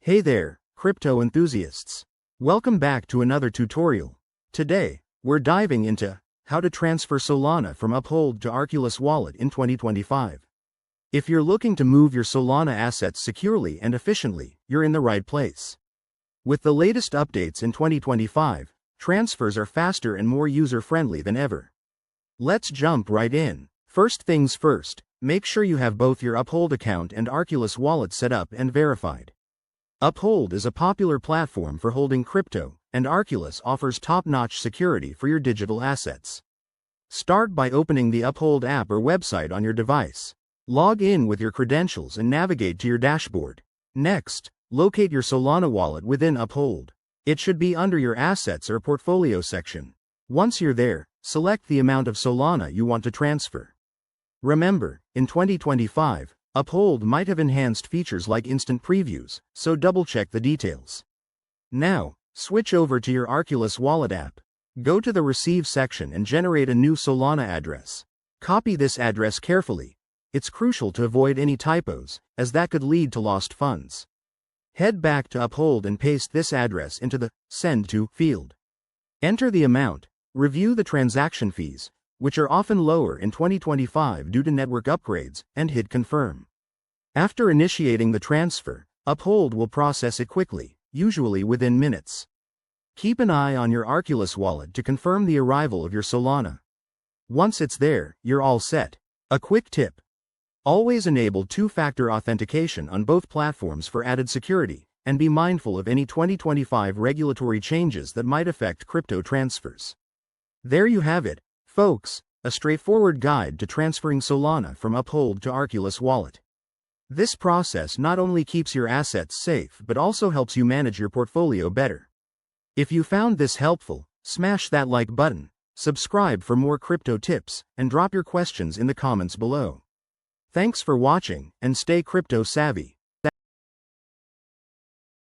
Hey there, crypto enthusiasts. Welcome back to another tutorial. Today, we're diving into how to transfer Solana from Uphold to Arculus Wallet in 2025. If you're looking to move your Solana assets securely and efficiently, you're in the right place. With the latest updates in 2025, transfers are faster and more user-friendly than ever. Let's jump right in. First things first, make sure you have both your Uphold account and Arculus Wallet set up and verified. Uphold is a popular platform for holding crypto, and Arculus offers top-notch security for your digital assets. Start by opening the Uphold app or website on your device. Log in with your credentials and navigate to your dashboard. Next, locate your Solana wallet within Uphold. It should be under your Assets or Portfolio section. Once you're there, select the amount of Solana you want to transfer. Remember, in 2025, Uphold might have enhanced features like instant previews, so double-check the details. Now, switch over to your Arculus Wallet app. Go to the Receive section and generate a new Solana address. Copy this address carefully. It's crucial to avoid any typos, as that could lead to lost funds. Head back to Uphold and paste this address into the Send to field. Enter the amount. Review the transaction fees, which are often lower in 2025 due to network upgrades, and hit Confirm. After initiating the transfer, Uphold will process it quickly, usually within minutes. Keep an eye on your Arculus wallet to confirm the arrival of your Solana. Once it's there, you're all set. A quick tip: always enable two-factor authentication on both platforms for added security, and be mindful of any 2025 regulatory changes that might affect crypto transfers. There you have it, folks, a straightforward guide to transferring Solana from Uphold to Arculus Wallet. This process not only keeps your assets safe but also helps you manage your portfolio better. If you found this helpful, smash that like button, subscribe for more crypto tips, and drop your questions in the comments below. Thanks for watching, and stay crypto savvy.